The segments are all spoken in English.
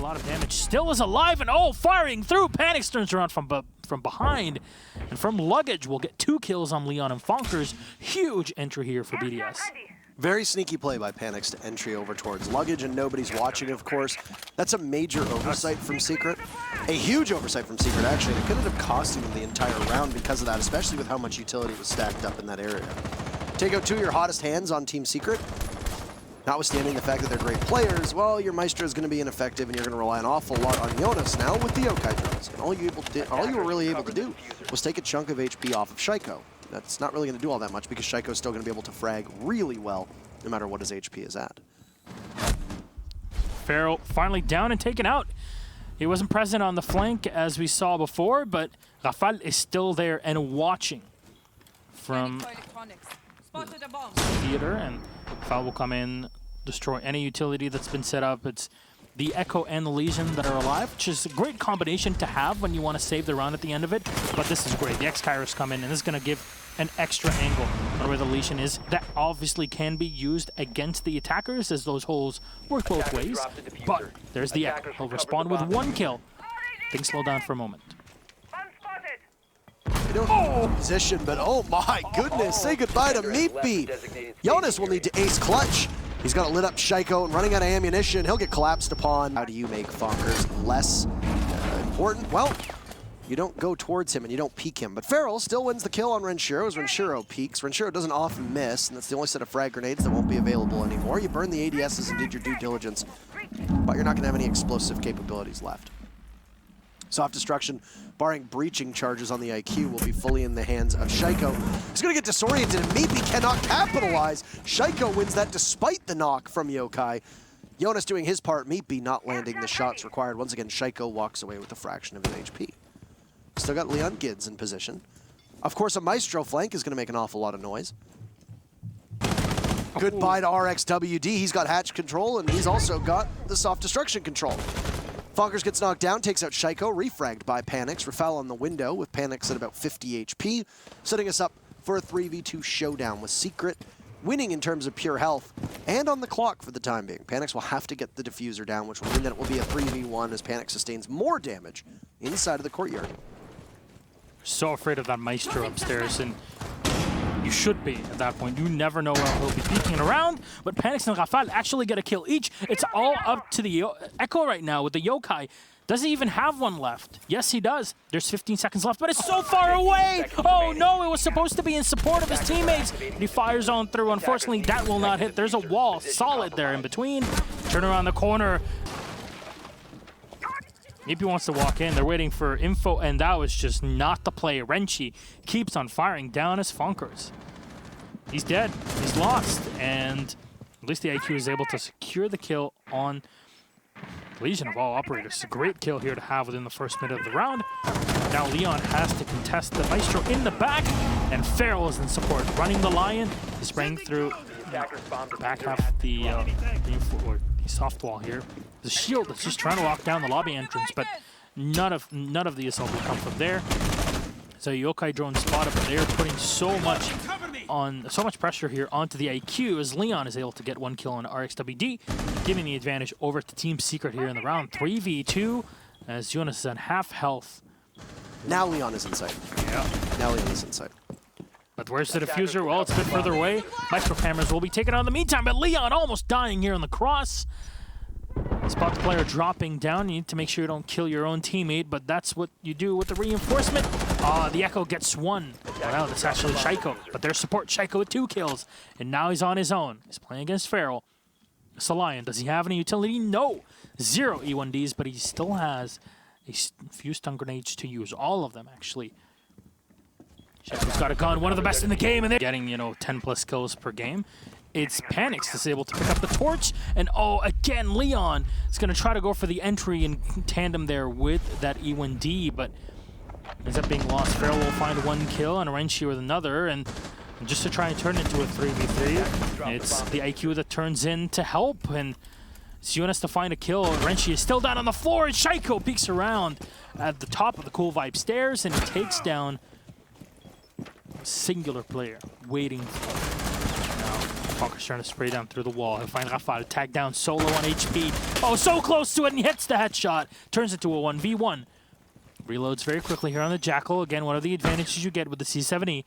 lot of damage. Still is alive and firing through. Panics turns around from behind. And from Luggage, we'll get 2 kills on Leon and Fonkers. Huge entry here for BDS. Very sneaky play by Panics to entry over towards Luggage, and nobody's watching, of course. That's a major oversight from Secret. A huge oversight from Secret, actually. It could have costing them the entire round because of that, especially with how much utility was stacked up in that area. Take out 2 of your hottest hands on Team Secret. Notwithstanding the fact that they're great players, well, your Maestro is going to be ineffective, and you're going to rely an awful lot on Jonas now with the Yokai drones. And all you were really able to do was take a chunk of HP off of Shaiko. That's not really going to do all that much because Shaiko's still going to be able to frag really well, no matter what his HP is at. Farrell finally down and taken out. He wasn't present on the flank as we saw before, but Rafal is still there and watching from theater, and Rafal will come in, destroy any utility that's been set up. It's the Echo and the Legion that are alive, which is a great combination to have when you want to save the round at the end of it. But this is great. The X-Kairos come in, and this is going to give an extra angle on where the Legion is. That obviously can be used against the attackers, as those holes work both ways. But there's the Echo. He'll respond with 1 kill. Things slow down for a moment. They don't need position, but oh my goodness, say goodbye to Meatbeat. Jonas will need to ace clutch. He's got a lit up Shaiko and running out of ammunition. He'll get collapsed upon. How do you make Fonkers less important? Well, you don't go towards him and you don't peek him. But Farrell still wins the kill on Renshiro as Renshiro peeks. Renshiro doesn't often miss, and that's the only set of frag grenades that won't be available anymore. You burn the ADSs and did your due diligence, but you're not going to have any explosive capabilities left. Soft destruction, barring breaching charges on the IQ, will be fully in the hands of Shaiko. He's going to get disoriented, and Meatbeat cannot capitalize. Shaiko wins that despite the knock from Yokai. Jonas doing his part, Meatbeat not landing the shots required. Once again, Shaiko walks away with a fraction of his HP. Still got Leon Gids in position. Of course, a Maestro flank is going to make an awful lot of noise. Goodbye to RXWD. He's got hatch control, and he's also got the soft destruction control. Fonkers gets knocked down, takes out Shaiko, refragged by Panics. Rafal on the window with Panics at about 50 HP, setting us up for a 3v2 showdown with Secret winning in terms of pure health and on the clock for the time being. Panics will have to get the diffuser down, which will mean that it will be a 3v1 as Panics sustains more damage inside of the courtyard. So afraid of that Maestro upstairs, and you should be at that point. You never know where he'll be peeking around, but Panics and Rafal actually get a kill each. It's all up to the Echo right now with the Yokai. Does he even have one left? Yes, he does. There's 15 seconds left, but it's so far away! Oh no, it was supposed to be in support of his teammates. He fires on through. Unfortunately, that will not hit. There's a wall solid there in between. Turn around the corner. Maybe wants to walk in. They're waiting for info, and that was just not the play. Renchi keeps on firing down his Fonkers. He's dead. He's lost, and at least the IQ is able to secure the kill on Legion of all operators. A great kill here to have within the first minute of the round. Now Leon has to contest the Maestro in the back, and Farrell is in support, running the Lion. He sprang through the back half of the soft wall here. The shield is just trying to lock down the lobby entrance, but none of the assault will come from there. So Yokai drone spotted, but they're putting so much pressure here onto the IQ as Leon is able to get 1 kill on RXWD, giving the advantage over to Team Secret here in the round. 3v2 as Jonas is on half health. Now Leon is inside. Yeah. Now Leon is inside. But where's the diffuser? Well, it's a bit further away. Maestro cameras will be taken out in the meantime, but Leon almost dying here on the cross. Spot the player dropping down. You need to make sure you don't kill your own teammate, but that's what you do with the reinforcement. The Echo gets 1. Wow, that's actually Shaiko, but their support Shaiko with 2 kills, and now he's on his own. He's playing against Farrell. Lion, does he have any utility? No. 0 E1Ds, but he still has a few stun grenades to use. All of them, actually. Shaiko's got a gun, one of the best in the game, and they're getting, 10+ kills per game. It's Panics that's able to pick up the torch, and again, Leon is going to try to go for the entry in tandem there with that E1D, but ends up being lost. Farrell will find 1 kill, and Renshi with another, and just to try and turn it into a 3v3, it's the IQ that turns in to help, and Sion has to find a kill. Renshi is still down on the floor, and Shaiko peeks around at the top of the Cool Vibe stairs, and he takes down a singular player waiting for now. Falker's trying to spray down through the wall. He'll find Rafal, tag down solo on HP. Oh, so close to it, and he hits the headshot. Turns it to a 1v1. Reloads very quickly here on the Jackal. Again, one of the advantages you get with the C7E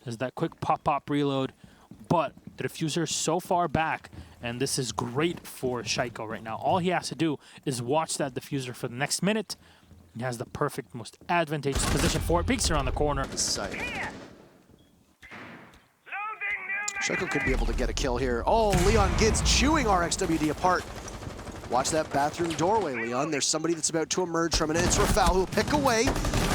is that quick pop-pop reload. But the diffuser is so far back, and this is great for Shaiko right now. All he has to do is watch that diffuser for the next minute. He has the perfect, most advantageous position for it. Peeks around the corner. Shaiko could be able to get a kill here. Oh, Leon Gids chewing RXWD apart. Watch that bathroom doorway, Leon. There's somebody that's about to emerge from it, and it's Rafal who will pick away,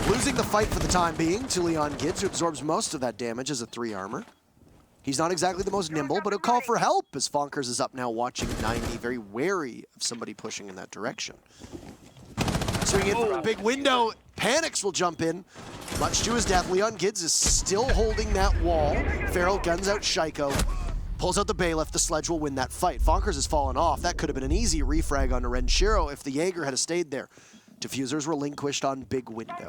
losing the fight for the time being to Leon Gids, who absorbs most of that damage as a 3 armor. He's not exactly the most nimble, but he'll call for help as Fonkers is up now watching 90, very wary of somebody pushing in that direction. Swinging in for a big window. Panics will jump in. Much to his death, Leon Gids is still holding that wall. Feral guns out Shaiko. Pulls out the bailiff. The sledge will win that fight. Fonkers has fallen off. That could have been an easy refrag on Renshiro if the Jaeger had stayed there. Diffusers relinquished on big window.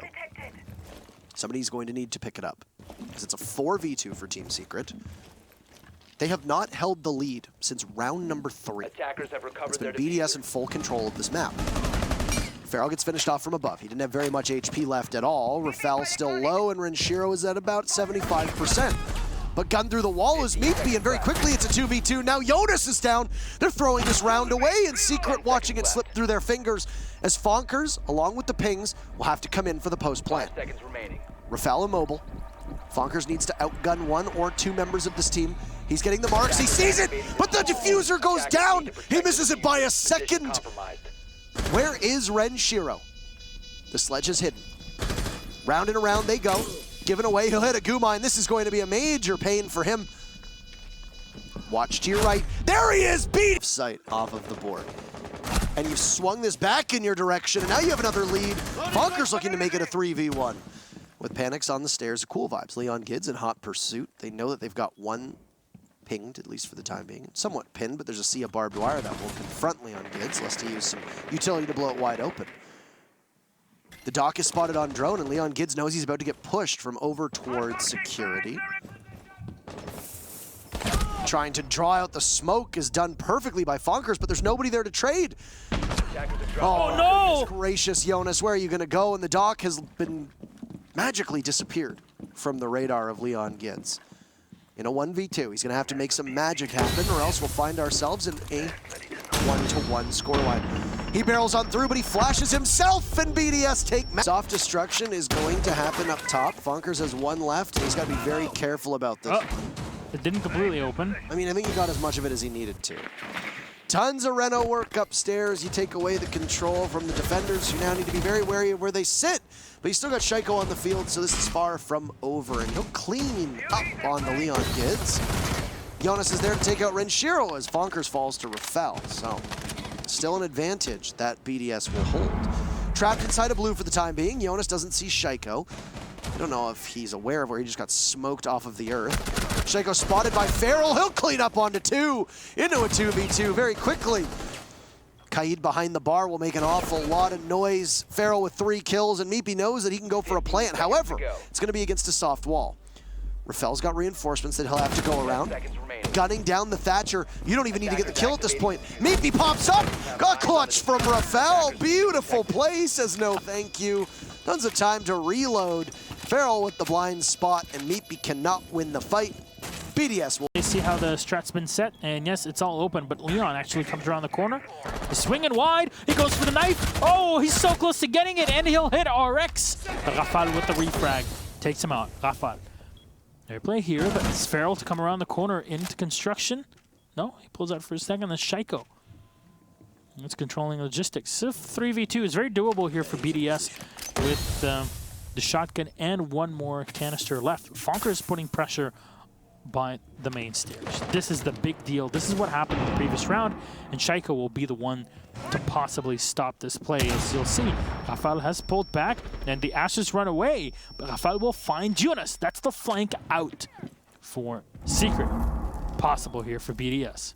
Somebody's going to need to pick it up, because it's a 4v2 for Team Secret. They have not held the lead since round number 3. It's been BDS in full control of this map. Feral gets finished off from above. He didn't have very much HP left at all. Rafal still low, and Renshiro is at about 75%. But gun through the wall is Meatbee, and very quickly it's a 2v2. Now Jonas is down. They're throwing this round away, and Secret watching it slip through their fingers as Fonkers, along with the pings, will have to come in for the post plant. Rafal immobile. Fonkers needs to outgun 1 or 2 members of this team. He's getting the marks. He sees it, but the diffuser goes down. He misses it by a second. Where is Renshiro? The sledge is hidden. Round and around they go. Given away, he'll hit a goo mine. This is going to be a major pain for him. Watch to your right. There he is! Beat sight off of the board. And you've swung this back in your direction, and now you have another lead. Fonkers looking to make it a 3v1. With panics on the stairs, cool vibes. Leon Gids in hot pursuit. They know that they've got one pinged, at least for the time being. Somewhat pinned, but there's a sea of barbed wire that will confront Leon Gids, lest he use some utility to blow it wide open. The dock is spotted on drone, and Leon Gids knows he's about to get pushed from over towards security. Trying to draw out the smoke is done perfectly by Fonkers, but there's nobody there to trade. Oh no! Gracious, Jonas, where are you going to go? And the dock has been magically disappeared from the radar of Leon Gids. In a 1v2, he's going to have to make some magic happen, or else we'll find ourselves in a 1-1 scoreline. He barrels on through, but he flashes himself, and BDS take... Soft destruction is going to happen up top. Fonkers has 1 left, and he's got to be very careful about this. It didn't completely open. I mean, I think he got as much of it as he needed to. Tons of Reno work upstairs. You take away the control from the defenders. You now need to be very wary of where they sit. But you still got Shaiko on the field, so this is far from over. And he'll clean up on the Leon Gids. Jonas is there to take out Renshiro as Fonkers falls to Rafal. So still an advantage that BDS will hold. Trapped inside of blue for the time being. Jonas doesn't see Shaiko. I don't know if he's aware of where he just got smoked off of the earth. Shaiko spotted by Feral. He'll clean up onto 2 into a 2v2 very quickly. Kaid behind the bar will make an awful lot of noise. Feral with 3 kills, and Meepy knows that he can go for a plant. However, it's going to be against a soft wall. Rafal's got reinforcements that he'll have to go around. Gunning down the Thatcher. You don't even need to get the kill at this point. Meepy pops up. Got clutch from Rafal. Beautiful play. Says no thank you. Tons of time to reload. Feral with the blind spot, and Meepy cannot win the fight. BDS will... They see how the strat's been set, and yes, it's all open, but Leon actually comes around the corner. He's swinging wide. He goes for the knife. Oh, he's so close to getting it, and he'll hit RX. Rafal with the refrag. Takes him out. Rafal. They play here, but it's Feral to come around the corner into construction. No, he pulls out for a second. Then Shaiko. It's controlling logistics. So 3v2 is very doable here for BDS with the shotgun and 1 more canister left. Fonkers putting pressure by the main stairs. This is the big deal. This is what happened in the previous round, and Shaiko will be the one to possibly stop this play. As you'll see, Rafal has pulled back, and the Ashes run away, but Rafal will find Jonas. That's the flank out for Secret. Possible here for BDS.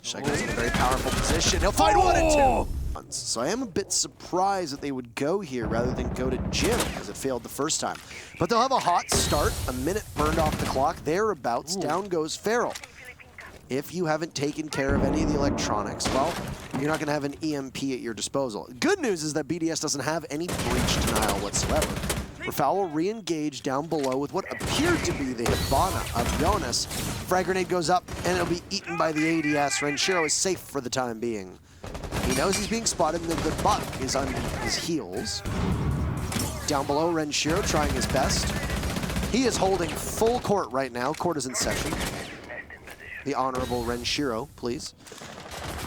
Shaiko's in a very powerful position. He'll find 1 and 2. chance. So I am a bit surprised that they would go here rather than go to Jim, as it failed the first time. But they'll have a hot start, a minute burned off the clock, thereabouts. Down goes Feral. If you haven't taken care of any of the electronics, well, you're not going to have an EMP at your disposal. Good news is that BDS doesn't have any breach denial whatsoever. Rafal will re-engage down below with what appeared to be the Hibana of Jonas. Frag grenade goes up, and it'll be eaten by the ADS. Renshiro is safe for the time being. He knows he's being spotted, and the buck is on his heels. Down below, Renshiro trying his best. He is holding full court right now. Court is in session. The honorable Renshiro, please.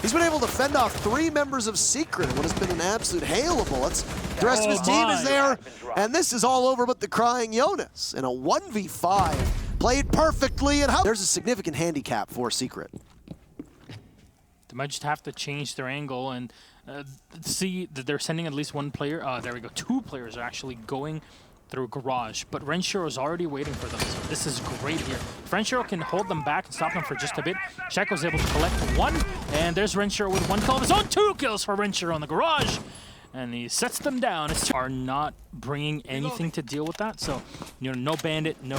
He's been able to fend off 3 members of Secret in what has been an absolute hail of bullets. The rest of his team is there, and this is all over but the crying Jonas. In a 1v5, played perfectly, and there's a significant handicap for Secret. They might just have to change their angle and see that they're sending at least one player. There we go. 2 players are actually going through Garage, but Renshiro is already waiting for them, so this is great here. If Renshiro can hold them back and stop them for just a bit, Shaco's able to collect 1, and there's Renshiro with 1 kill of his own. 2 kills for Renshiro in the Garage, and he sets them down. It's are not bringing anything to deal with that, so no bandit, no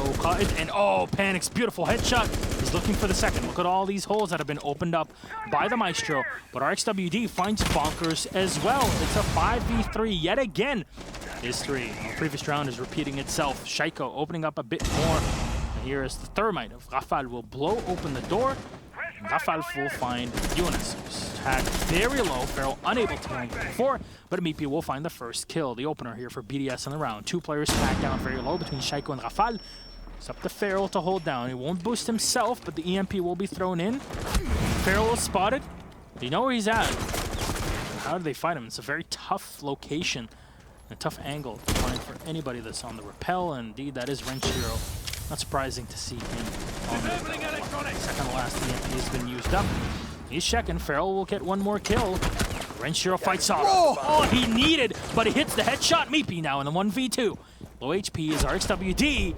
and oh, Panic's beautiful headshot. He's looking for the second. Look at all these holes that have been opened up by the Maestro, but RXWD finds Bonkers as well. It's a 5v3 yet again. History. The previous round is repeating itself. Shaiko opening up a bit more. And here is the thermite of Rafal will blow open the door. Rafal will find Jonas, who's tagged very low. Feral unable to rank before, but Mipi will find the first kill. The opener here for BDS in the round. 2 players tagged down very low between Shaiko and Rafal. It's up to Feral to hold down. He won't boost himself, but the EMP will be thrown in. Feral is spotted. They know where he's at. How do they find him? It's a very tough location. A tough angle to find for anybody that's on the rappel, and indeed that is Renshiro. Not surprising to see him on the second to last EMP has been used up. He's checking. Feral will get 1 more kill. Renshiro fights off. Oh, he needed, but he hits the headshot. Mipi now in the 1v2. Low HP is RXWD.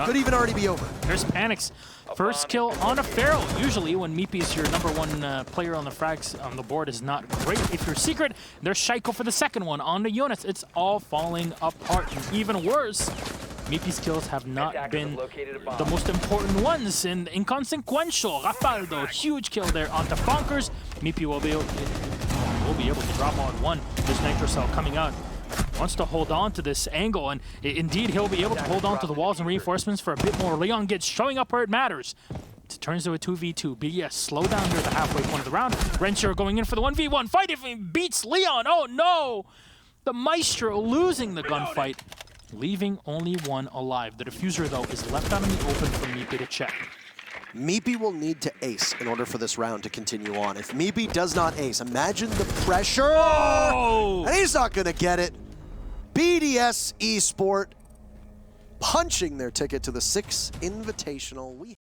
Could even already be over. There's Panic's first kill on a Feral. Usually when Mipi is your #1 player on the frags on the board is not great. If you're Secret, there's Shaiko for the second one on the units. It's all falling apart. And even worse, Mipi's kills have not been the most important ones and inconsequential. Rafal, though, huge kill there onto Bonkers. Mipi will be able to drop on 1. There's Nitro Cell coming out. Wants to hold on to this angle, and indeed he'll be able to hold on to the walls and reinforcements for a bit more. Leon gets showing up where it matters. It turns to a 2v2. BDS slow down near the halfway point of the round. Renshiro going in for the 1v1 fight if he beats Leon. Oh no! The Maestro losing the gunfight, leaving only 1 alive. The diffuser, though, is left out in the open for Mipi to check. Mipi will need to ace in order for this round to continue on. If Mipi does not ace, imagine the pressure! Oh! And he's not going to get it. BDS Esport punching their ticket to the Six Invitational.